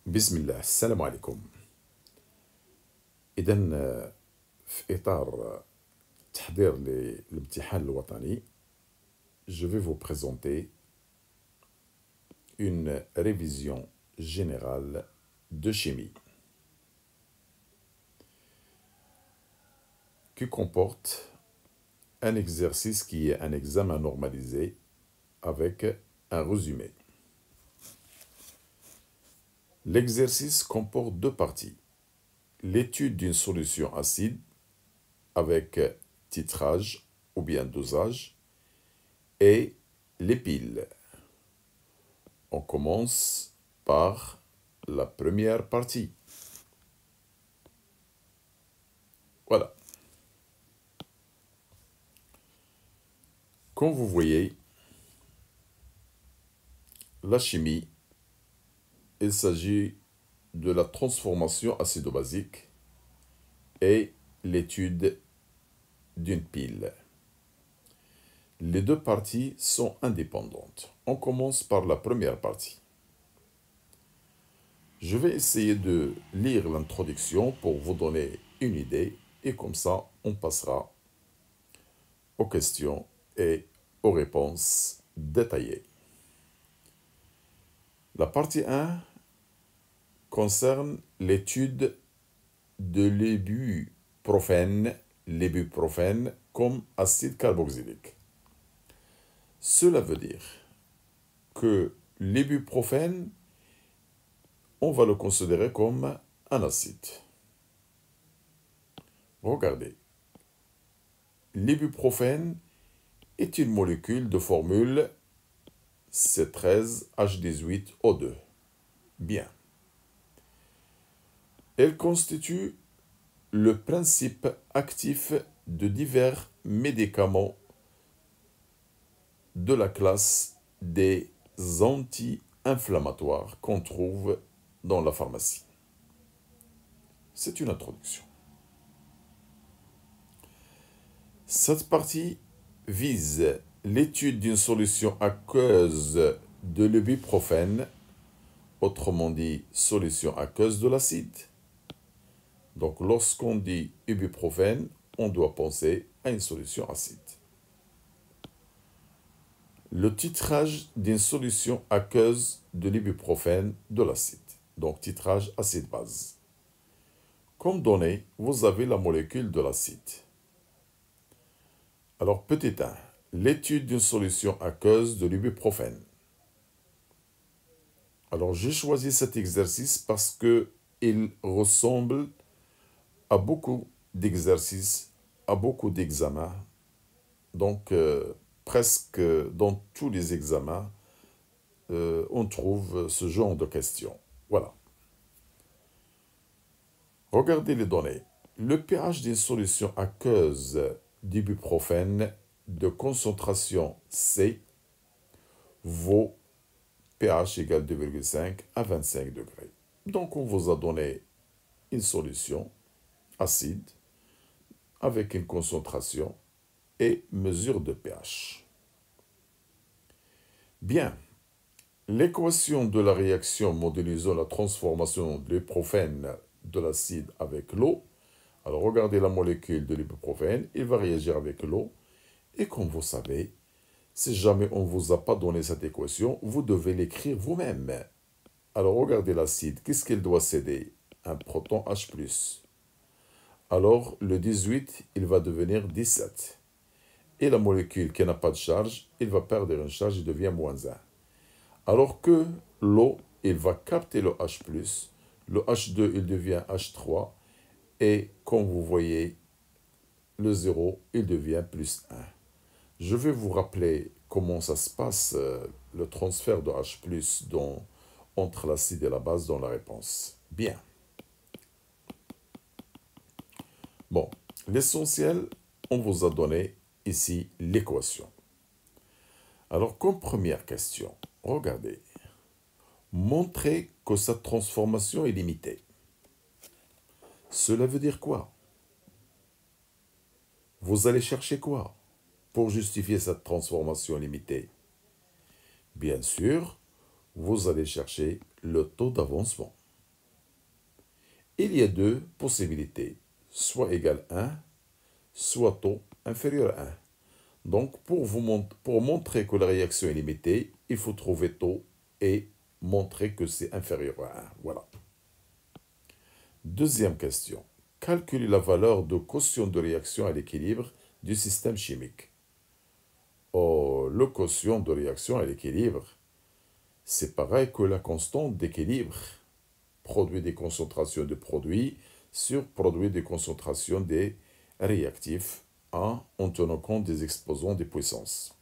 بسم الله السلام عليكم. إذا في إطار تحضير للامتحان الوطني je vais vous présenter une révision générale de chimie qui comporte un exercice qui est un examen normalisé avec un résumé. L'exercice comporte deux parties. L'étude d'une solution acide avec titrage ou bien dosage et les piles. On commence par la première partie. Voilà. Comme vous voyez, la chimie, il s'agit de la transformation acido-basique et l'étude d'une pile. Les deux parties sont indépendantes. On commence par la première partie. Je vais essayer de lire l'introduction pour vous donner une idée et comme ça, on passera aux questions et aux réponses détaillées. La partie 1 concerne l'étude de l'ibuprofène comme acide carboxylique. Cela veut dire que l'ibuprofène, on va le considérer comme un acide. Regardez, l'ibuprofène est une molécule de formule C13H18O2. Bien. Elle constitue le principe actif de divers médicaments de la classe des anti-inflammatoires qu'on trouve dans la pharmacie. C'est une introduction. Cette partie vise l'étude d'une solution aqueuse de l'ibuprofène, autrement dit solution aqueuse de l'acide. Donc lorsqu'on dit ibuprofène, on doit penser à une solution acide. Le titrage d'une solution aqueuse de l'ibuprofène de l'acide. Donc titrage acide-base. Comme donné, vous avez la molécule de l'acide. Alors petit 1, l'étude d'une solution aqueuse de l'ibuprofène. Alors j'ai choisi cet exercice parce qu'il ressemble à beaucoup d'exercices, à beaucoup d'examens. Donc presque dans tous les examens, on trouve ce genre de questions. Voilà. Regardez les données. Le pH d'une solution aqueuse d'ibuprofène de concentration C vaut pH égale 2,5 à 25 degrés. Donc on vous a donné une solution acide avec une concentration et mesure de pH. Bien, l'équation de la réaction modélisant la transformation de l'ibuprofène de l'acide avec l'eau. Alors regardez la molécule de l'ibuprofène, il va réagir avec l'eau. Et comme vous savez, si jamais on ne vous a pas donné cette équation, vous devez l'écrire vous-même. Alors regardez l'acide, qu'est-ce qu'il doit céder? Un proton H+. Alors le 18, il va devenir 17. Et la molécule qui n'a pas de charge, il va perdre une charge, il devient -1. Alors que l'eau, il va capter le H+, le H2, il devient H3, et comme vous voyez, le 0, il devient +1. Je vais vous rappeler comment ça se passe, le transfert de H+, entre l'acide et la base dans la réponse. Bien. Bon, l'essentiel, on vous a donné ici l'équation. Alors, comme première question, regardez. Montrez que cette transformation est limitée. Cela veut dire quoi? Vous allez chercher quoi pour justifier cette transformation limitée? Bien sûr, vous allez chercher le taux d'avancement. Il y a deux possibilités, soit égal à 1, soit taux inférieur à 1. Donc, pour montrer que la réaction est limitée, il faut trouver taux et montrer que c'est inférieur à 1. Voilà. Deuxième question. Calculer la valeur de quotient de réaction à l'équilibre du système chimique. Oh, le quotient de réaction à l'équilibre, c'est pareil que la constante d'équilibre. Produit des concentrations de produits sur produit des concentrations des réactifs en tenant compte des exposants des puissances.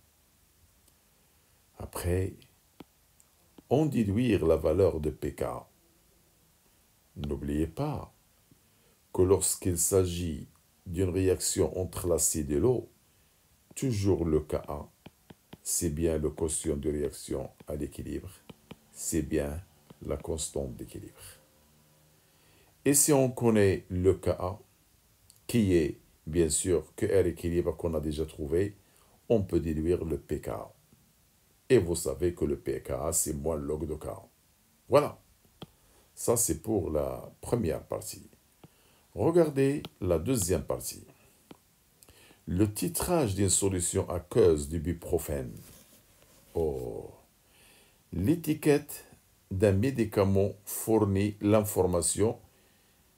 Après, on déduire la valeur de pK. N'oubliez pas que lorsqu'il s'agit d'une réaction entre l'acide et l'eau, toujours le Ka, c'est bien le quotient de réaction à l'équilibre, c'est bien la constante d'équilibre. Et si on connaît le Ka, qui est bien sûr que R équilibre qu'on a déjà trouvé, on peut déduire le pK. Et vous savez que le pK, c'est moins log de K. Voilà. Ça, c'est pour la première partie. Regardez la deuxième partie. Le titrage d'une solution aqueuse d'ibuprofène. Oh. L'étiquette d'un médicament fournit l'information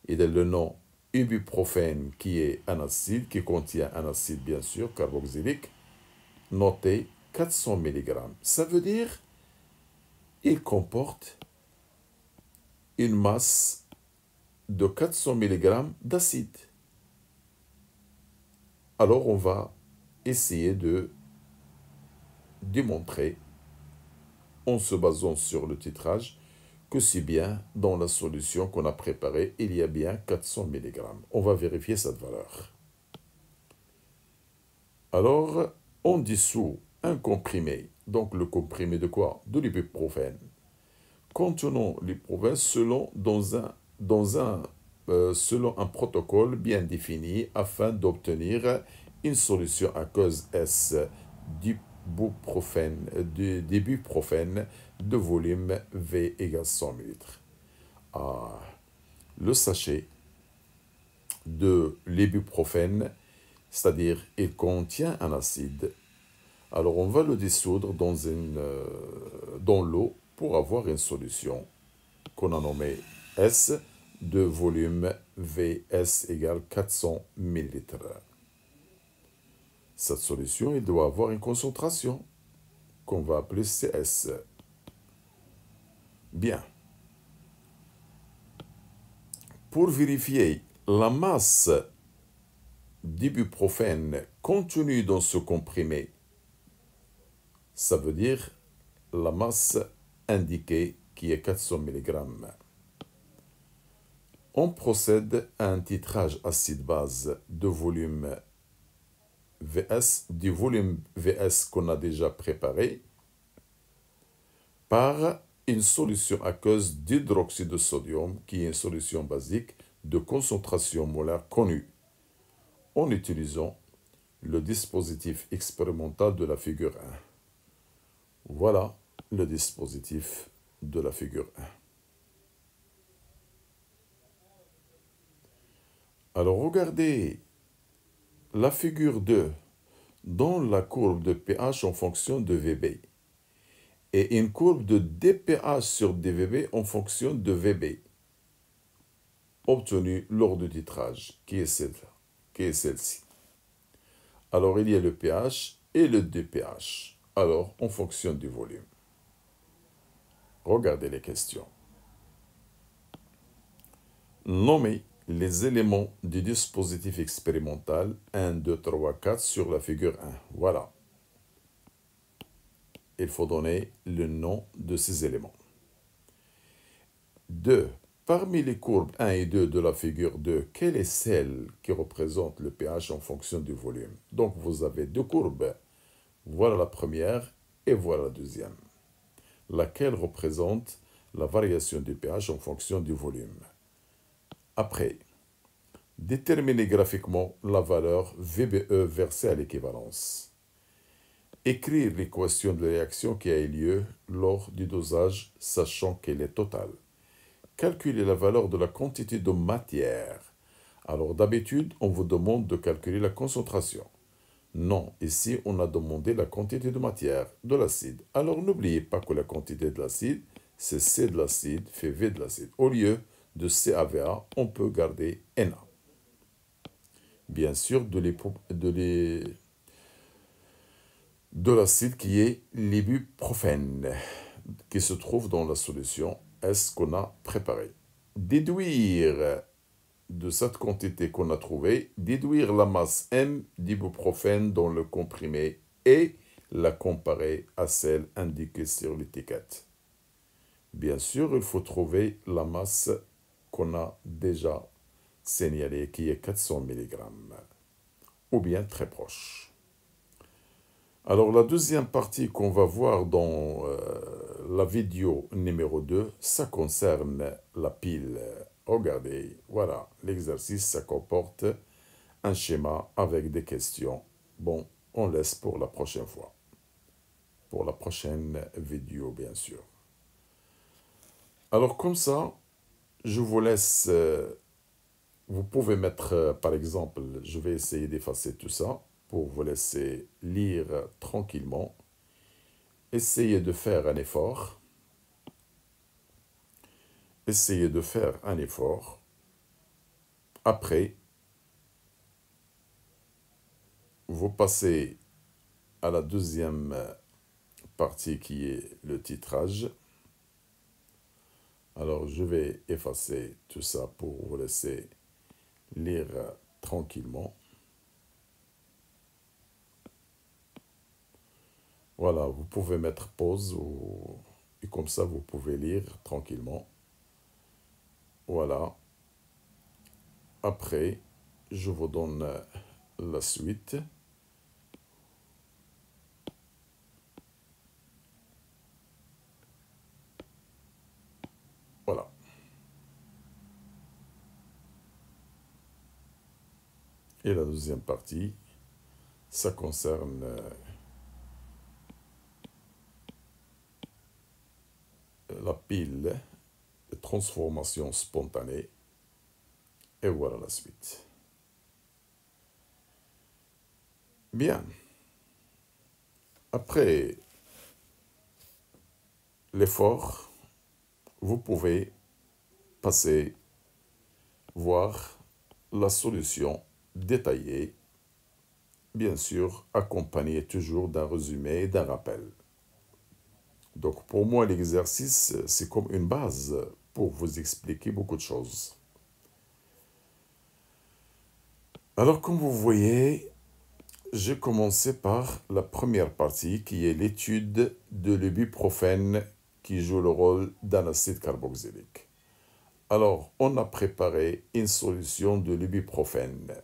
et le nom ibuprofène qui est un acide, qui contient un acide bien sûr, carboxylique, noté 400 mg. Ça veut dire qu'il comporte une masse de 400 mg d'acide. Alors on va essayer de démontrer, en se basant sur le titrage, que c'est bien dans la solution qu'on a préparée, il y a bien 400 mg. On va vérifier cette valeur. Alors, on dissout un comprimé. Donc le comprimé de quoi? De l'ibuprofène. Contenons l'ibuprofène selon un protocole bien défini afin d'obtenir une solution aqueuse S d'ibuprofène de volume V égale 100 ml. Le sachet de l'ibuprofène, c'est-à-dire il contient un acide. Alors on va le dissoudre dans l'eau pour avoir une solution qu'on a nommée S de volume Vs égale 400 ml. Cette solution, il doit avoir une concentration qu'on va appeler CS. Bien. Pour vérifier la masse d'ibuprofène contenue dans ce comprimé, ça veut dire la masse indiquée qui est 400 mg. On procède à un titrage acide-base de volume Vs, du volume Vs qu'on a déjà préparé, par une solution aqueuse d'hydroxyde de sodium, qui est une solution basique de concentration molaire connue, en utilisant le dispositif expérimental de la figure 1. Voilà le dispositif de la figure 1. Alors regardez la figure 2 dans la courbe de pH en fonction de VB et une courbe de dPH sur dVB en fonction de VB obtenue lors du titrage, qui est celle-ci. Alors il y a le pH et le dPH. Alors on fonctionne du volume. Regardez les questions. Nommez les éléments du dispositif expérimental 1, 2, 3, 4 sur la figure 1. Voilà. Il faut donner le nom de ces éléments. 2. Parmi les courbes 1 et 2 de la figure 2, quelle est celle qui représente le pH en fonction du volume? Donc vous avez deux courbes. Voilà la première et voilà la deuxième. Laquelle représente la variation du pH en fonction du volume. Après, déterminez graphiquement la valeur VBE versée à l'équivalence. Écrire l'équation de la réaction qui a eu lieu lors du dosage, sachant qu'elle est totale. calculez la valeur de la quantité de matière. Alors d'habitude, on vous demande de calculer la concentration. Non, ici, on a demandé la quantité de matière, de l'acide. Alors n'oubliez pas que la quantité de l'acide, c'est C de l'acide fait V de l'acide. Au lieu de CaVA, on peut garder Na. Bien sûr, de l'acide qui est l'ibuprofène, qui se trouve dans la solution S qu'on a préparée. Déduire de cette quantité qu'on a trouvée, déduire la masse M d'ibuprofène dans le comprimé et la comparer à celle indiquée sur l'étiquette. Bien sûr, il faut trouver la masse qu'on a déjà signalée, qui est 400 mg, ou bien très proche. Alors, la deuxième partie qu'on va voir dans la vidéo numéro 2, ça concerne la pile. Regardez, voilà, l'exercice, ça comporte un schéma avec des questions. Bon, on laisse pour la prochaine fois. Pour la prochaine vidéo, bien sûr. Alors, comme ça, je vous laisse... vous pouvez mettre, par exemple, je vais essayer d'effacer tout ça pour vous laisser lire tranquillement. Essayez de faire un effort. Essayez de faire un effort. Après, vous passez à la deuxième partie qui est le titrage. Alors, je vais effacer tout ça pour vous laisser lire tranquillement. Voilà, vous pouvez mettre pause et comme ça, vous pouvez lire tranquillement. Voilà. Après, je vous donne la suite. Voilà. Et la deuxième partie, ça concerne la pile de transformation spontanée. Et voilà la suite. Bien. Après l'effort, vous pouvez passer voir la solution détaillée, bien sûr accompagnée toujours d'un résumé et d'un rappel. Donc pour moi, l'exercice, c'est comme une base pour vous expliquer beaucoup de choses. Alors comme vous voyez, j'ai commencé par la première partie qui est l'étude de l'ibuprofène qui joue le rôle d'un acide carboxylique. Alors, on a préparé une solution de l'ibuprofène.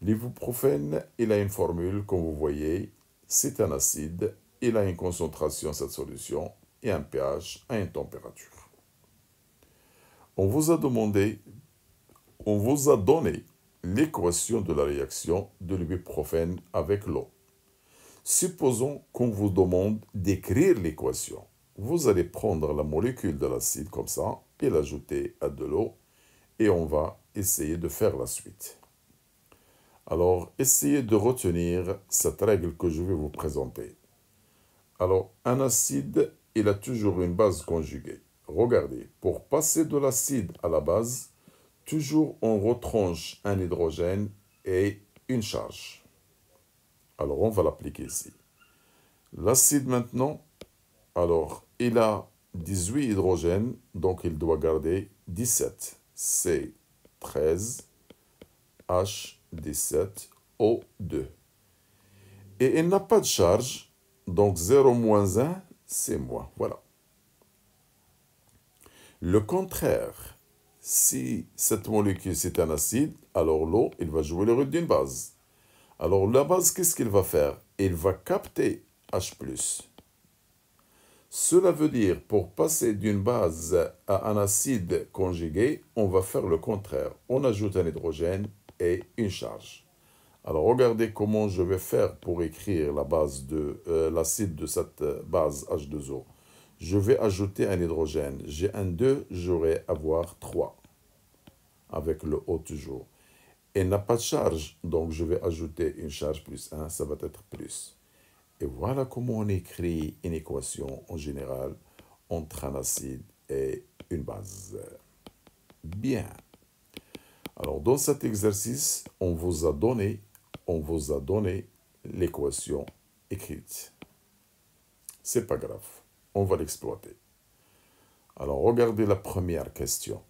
L'ibuprofène, il a une formule, comme vous voyez, c'est un acide, il a une concentration, cette solution, et un pH à une température. On vous a donné l'équation de la réaction de l'ibuprofène avec l'eau. Supposons qu'on vous demande d'écrire l'équation. Vous allez prendre la molécule de l'acide comme ça et l'ajouter à de l'eau et on va essayer de faire la suite. Alors, essayez de retenir cette règle que je vais vous présenter. Alors, un acide, il a toujours une base conjuguée. Regardez, pour passer de l'acide à la base, toujours on retranche un hydrogène et une charge. Alors, on va l'appliquer ici. L'acide maintenant, alors, il a 18 hydrogènes, donc il doit garder 17. C13, H17, O2. Et il n'a pas de charge, donc 0 moins 1, c'est moins. Voilà. Le contraire, si cette molécule c'est un acide, alors l'eau, il va jouer le rôle d'une base. Alors la base, qu'est-ce qu'il va faire? Il va capter H+. Cela veut dire, pour passer d'une base à un acide conjugué, on va faire le contraire. On ajoute un hydrogène et une charge. Alors, regardez comment je vais faire pour écrire la base de l'acide de cette base H2O. Je vais ajouter un hydrogène. J'ai un 2, j'aurai avoir 3, avec le O toujours. Elle n'a pas de charge, donc je vais ajouter une charge plus 1, ça va être plus. Et voilà comment on écrit une équation en général entre un acide et une base. Bien. Alors, dans cet exercice, on vous a donné l'équation écrite. C'est pas grave, on va l'exploiter. Alors, regardez la première question.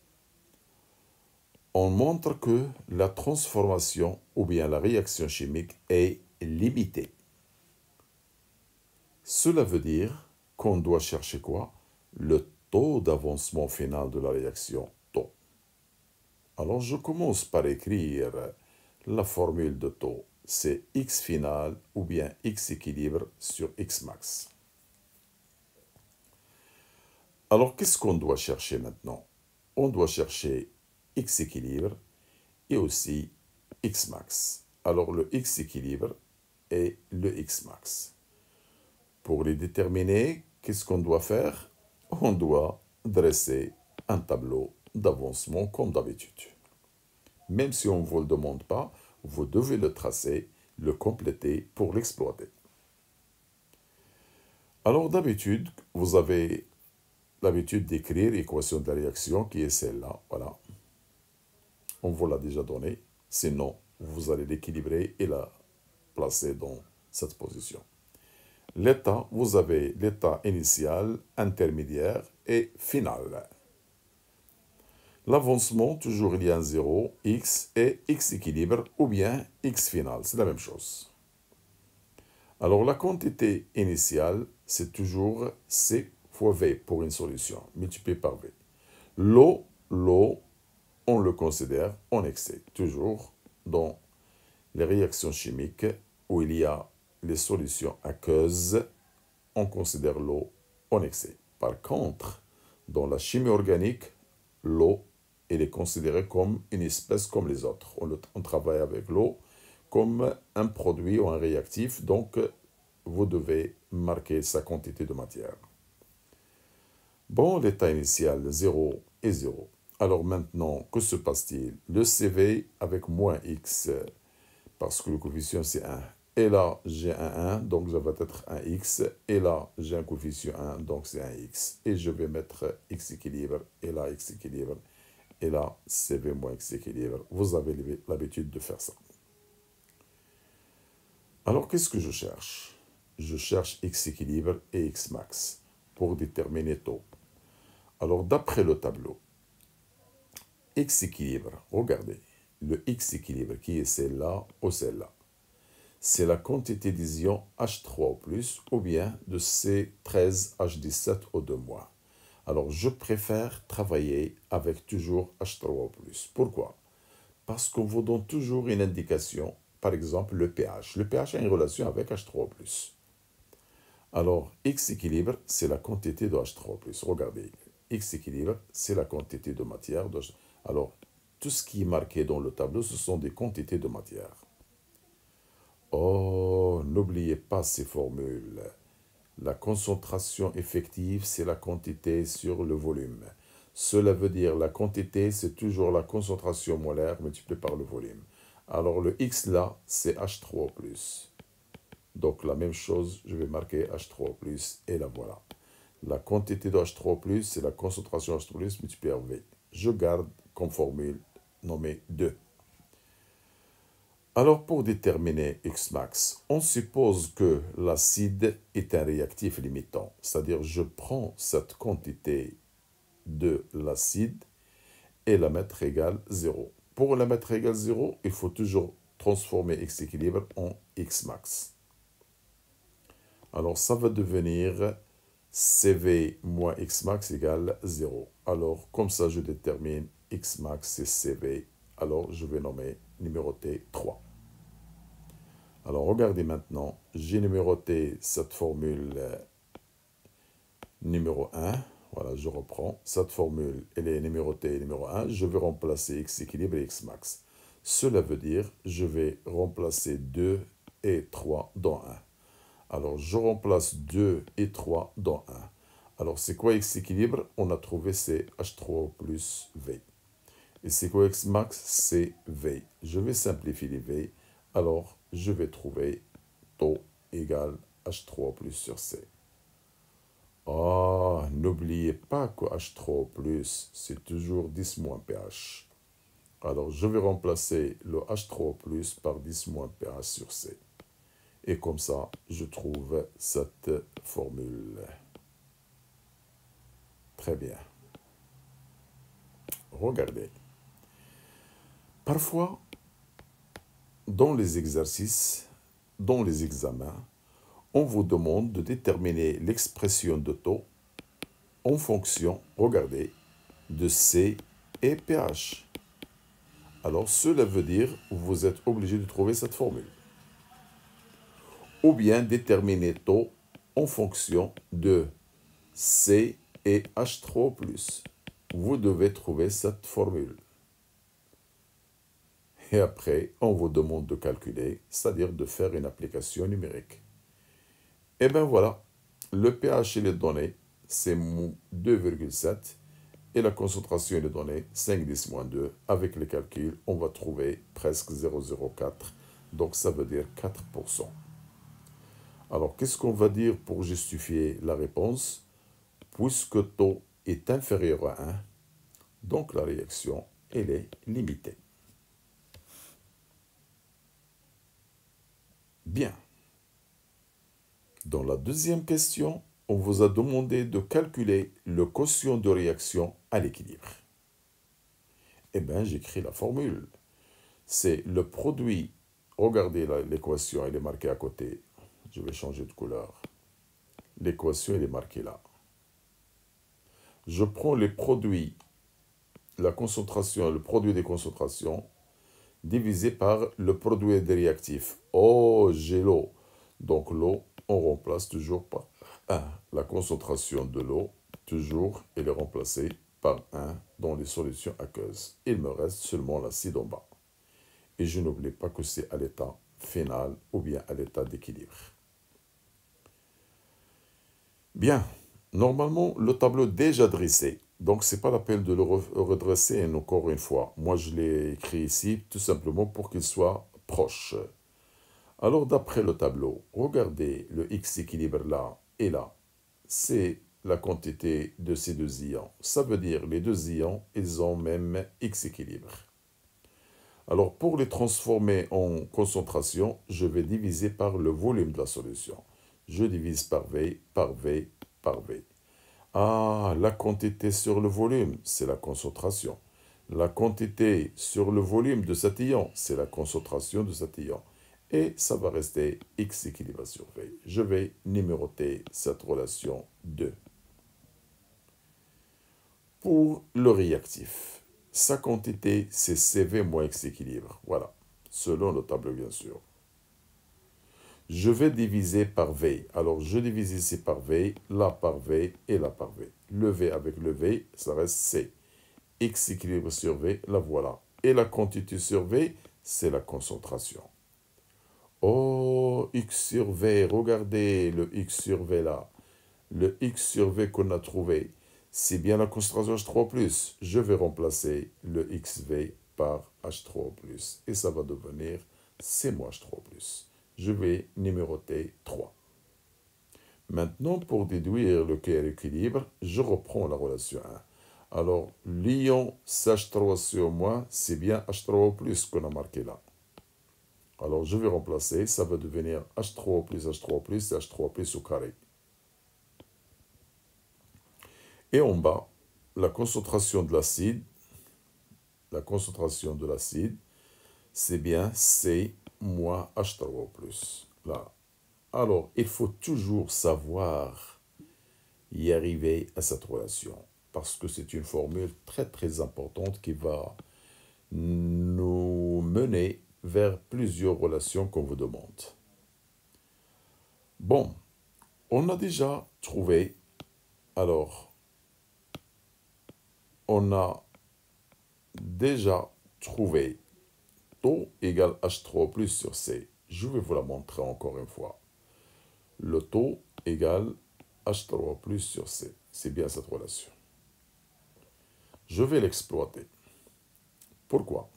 On montre que la transformation ou bien la réaction chimique est limitée. Cela veut dire qu'on doit chercher quoi? Le taux d'avancement final de la réaction, taux. Alors, je commence par écrire la formule de taux. C'est X final ou bien X équilibre sur X max. Alors, qu'est-ce qu'on doit chercher maintenant? On doit chercher X équilibre et aussi X max. Alors, le X équilibre et le X max. Pour les déterminer, qu'est-ce qu'on doit faire? On doit dresser un tableau d'avancement comme d'habitude. Même si on ne vous le demande pas, vous devez le tracer, le compléter pour l'exploiter. Alors d'habitude, vous avez l'habitude d'écrire l'équation de la réaction qui est celle-là. Voilà. On vous l'a déjà donnée. Sinon, vous allez l'équilibrer et la placer dans cette position. L'état, vous avez l'état initial, intermédiaire et final. L'avancement, toujours il y a un 0, x et x équilibre ou bien x final, c'est la même chose. Alors la quantité initiale, c'est toujours C fois V pour une solution, multiplié par V. L'eau, on le considère en excès, toujours dans les réactions chimiques où il y a les solutions aqueuses, on considère l'eau en excès. Par contre, dans la chimie organique, l'eau, elle est considérée comme une espèce comme les autres. On travaille avec l'eau comme un produit ou un réactif, donc vous devez marquer sa quantité de matière. Bon, l'état initial, 0 et 0. Alors maintenant, que se passe-t-il? Le CV avec moins x, parce que le coefficient c'est 1. Et là, j'ai un 1, donc ça va être un x. Et là, j'ai un coefficient 1, donc c'est un x. Et je vais mettre x équilibre, et là, x équilibre. Et là, CV moins x équilibre. Vous avez l'habitude de faire ça. Alors, qu'est-ce que je cherche? Je cherche x équilibre et x max pour déterminer taux. Alors, d'après le tableau, x équilibre, regardez, le x équilibre qui est celle-là ou celle-là, c'est la quantité des ions H3+, ou bien de C13H17O2-. Alors, je préfère travailler avec toujours H3+. Pourquoi? Parce qu'on vous donne toujours une indication, par exemple le pH. Le pH a une relation avec H3+. Alors, X équilibre, c'est la quantité de H3+. Regardez, X équilibre, c'est la quantité de matière. Alors, tout ce qui est marqué dans le tableau, ce sont des quantités de matière. Oh, n'oubliez pas ces formules. La concentration effective, c'est la quantité sur le volume. Cela veut dire la quantité, c'est toujours la concentration molaire multipliée par le volume. Alors le X là, c'est H3+. Donc la même chose, je vais marquer H3+, et la voilà. La quantité de H3+, c'est la concentration H3+, multipliée par V. Je garde comme formule nommée 2. Alors, pour déterminer X max, on suppose que l'acide est un réactif limitant. C'est-à-dire, je prends cette quantité de l'acide et la mettre égale 0. Pour la mettre égale 0, il faut toujours transformer X équilibre en X max. Alors, ça va devenir CV moins X max égale 0. Alors, comme ça, je détermine X max, c'est CV. Alors, je vais nommer numéroté 3. Alors, regardez maintenant, j'ai numéroté cette formule numéro 1. Voilà, je reprends. Cette formule, elle est numérotée numéro 1. Je vais remplacer X équilibre et X max. Cela veut dire, je vais remplacer 2 et 3 dans 1. Alors, je remplace 2 et 3 dans 1. Alors, c'est quoi X équilibre? On a trouvé c'est H3O plus V. Et c'est quoi X max? C'est V. Je vais simplifier les V. Alors, je vais trouver taux égale H3O plus sur C. Ah, n'oubliez pas que H3O plus, c'est toujours 10 moins pH. Alors, je vais remplacer le H3O plus par 10 moins pH sur C. Et comme ça, je trouve cette formule. Très bien. Regardez. Parfois, dans les exercices, dans les examens, on vous demande de déterminer l'expression de taux en fonction, regardez, de C et pH. Alors, cela veut dire que vous êtes obligé de trouver cette formule. Ou bien déterminer taux en fonction de C et H3+. Vous devez trouver cette formule. Et après, on vous demande de calculer, c'est-à-dire de faire une application numérique. Et bien voilà, le pH il est donné, c'est 2,7 et la concentration est donnée 5,10-2. Avec les calculs, on va trouver presque 0,04, donc ça veut dire 4%. Alors, qu'est-ce qu'on va dire pour justifier la réponse? Puisque taux est inférieur à 1, donc la réaction, elle est limitée. Bien. Dans la deuxième question, on vous a demandé de calculer le quotient de réaction à l'équilibre. Eh bien, j'écris la formule. C'est le produit. Regardez l'équation, elle est marquée à côté. Je vais changer de couleur. L'équation, elle est marquée là. Je prends les produits, la concentration, le produit des concentrations, divisé par le produit des réactifs. Oh, j'ai l'eau. Donc l'eau, on remplace toujours par 1. La concentration de l'eau, toujours, elle est remplacée par 1 dans les solutions aqueuses. Il me reste seulement l'acide en bas. Et je n'oublie pas que c'est à l'état final ou bien à l'état d'équilibre. Bien, normalement, le tableau est déjà dressé. Donc, ce n'est pas la peine de le redresser encore une fois. Moi, je l'ai écrit ici tout simplement pour qu'il soit proche. Alors, d'après le tableau, regardez le X équilibre là et là. C'est la quantité de ces deux ions. Ça veut dire les deux ions, ils ont même X équilibre. Alors, pour les transformer en concentration, je vais diviser par le volume de la solution. Je divise par V, par V, par V. Ah, la quantité sur le volume, c'est la concentration. La quantité sur le volume de cet ion, c'est la concentration de cet ion. Et ça va rester X équilibre sur V. Je vais numéroter cette relation 2. Pour le réactif, sa quantité, c'est CV moins X équilibre. Voilà, selon le tableau, bien sûr. Je vais diviser par V. Alors, je divise ici par V, là par V et là par V. Le V avec le V, ça reste C. X équilibre sur V, la voilà. Et la quantité sur V, c'est la concentration. Oh, X sur V, regardez le X sur V là. Le X sur V qu'on a trouvé, c'est bien la concentration H3+. Je vais remplacer le XV par H3+. Et ça va devenir C-H3+. Je vais numéroter 3. Maintenant, pour déduire le équilibre, je reprends la relation 1. Alors, l'ion CH3CO-, c'est bien H3O+, qu'on a marqué là. Alors, je vais remplacer, ça va devenir H3O+, H3O+, c'est H3O+ au carré. Et en bas, la concentration de l'acide, c'est bien C moins H3O+. Là. Alors, il faut toujours savoir y arriver à cette relation, parce que c'est une formule très très importante qui va nous mener vers plusieurs relations qu'on vous demande. Bon, on a déjà trouvé, alors, on a déjà trouvé taux égale H3O+ sur C. Je vais vous la montrer encore une fois. Le taux égale H3O+ sur C. C'est bien cette relation. Je vais l'exploiter. Pourquoi?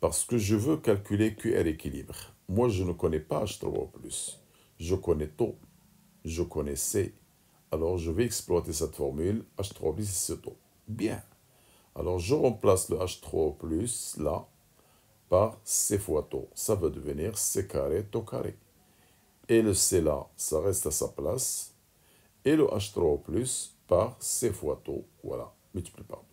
Parce que je veux calculer QR équilibre. Moi, je ne connais pas H3O+. Je connais taux. Je connais C. Alors, je vais exploiter cette formule. H3O+, c'est ce taux. Bien. Alors, je remplace le H3O+, là, par C fois taux. Ça va devenir C carré, taux carré. Et le C là, ça reste à sa place. Et le H3O+, par C fois taux. Voilà, multiplié par 2.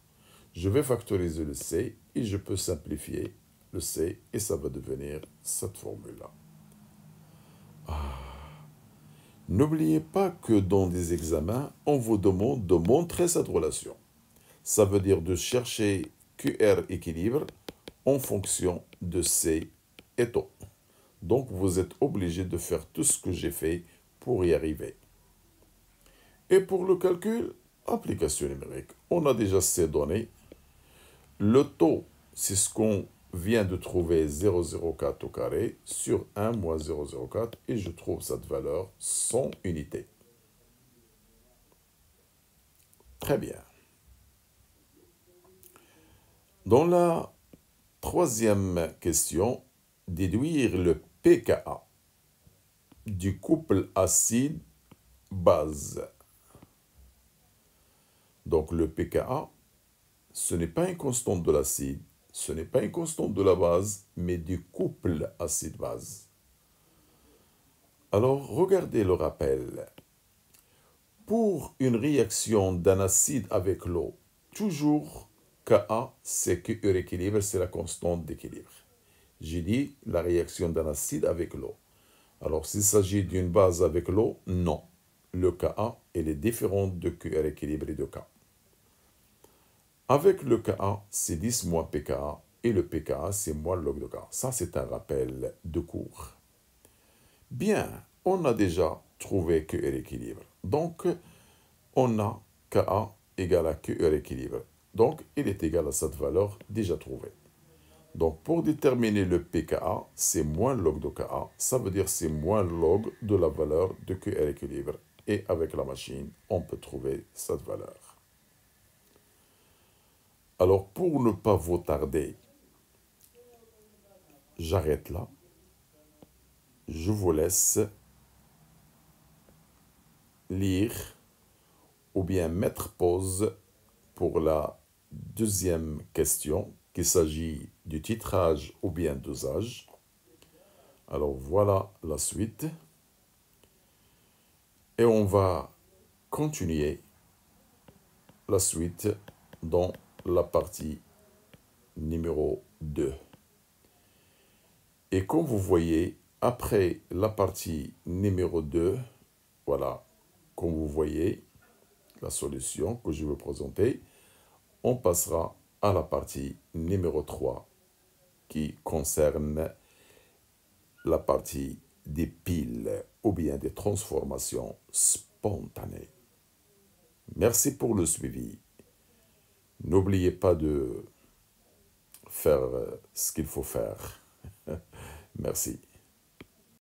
Je vais factoriser le C et je peux simplifier le C et ça va devenir cette formule-là. N'oubliez pas que dans des examens, on vous demande de montrer cette relation. Ça veut dire de chercher QR équilibre en fonction de C et taux. Donc, vous êtes obligé de faire tout ce que j'ai fait pour y arriver. Et pour le calcul, application numérique. On a déjà ces données. Le taux, c'est ce qu'on vient de trouver 0,04 au carré sur 1 moins 0,04 et je trouve cette valeur 100 unités. Très bien. Dans la troisième question, déduire le pKa du couple acide-base. Donc le pKa, ce n'est pas une constante de l'acide, ce n'est pas une constante de la base, mais du couple acide-base. Alors, regardez le rappel. Pour une réaction d'un acide avec l'eau, toujours Ka, c'est QR équilibre, c'est la constante d'équilibre. J'ai dit la réaction d'un acide avec l'eau. Alors, s'il s'agit d'une base avec l'eau, non. Le Ka, elle est différente de QR équilibre et de K. Avec le Ka, c'est 10 moins pKa, et le pKa, c'est moins log de K. Ça, c'est un rappel de cours. Bien, on a déjà trouvé QR équilibre. Donc, on a Ka égale à QR équilibre. Donc, il est égal à cette valeur déjà trouvée. Donc, pour déterminer le pKa, c'est moins log de Ka. Ça veut dire c'est moins log de la valeur de QR équilibre. Et avec la machine, on peut trouver cette valeur. Alors, pour ne pas vous tarder, j'arrête là. Je vous laisse lire ou bien mettre pause pour la deuxième question, qu'il s'agit du titrage ou bien dosage. Alors, voilà la suite. Et on va continuer la suite dans la partie numéro 2. Et comme vous voyez, après la partie numéro 2, voilà, comme vous voyez, la solution que je vais présenter, on passera à la partie numéro 3 qui concerne la partie des piles ou bien des transformations spontanées. Merci pour le suivi. N'oubliez pas de faire ce qu'il faut faire. Merci.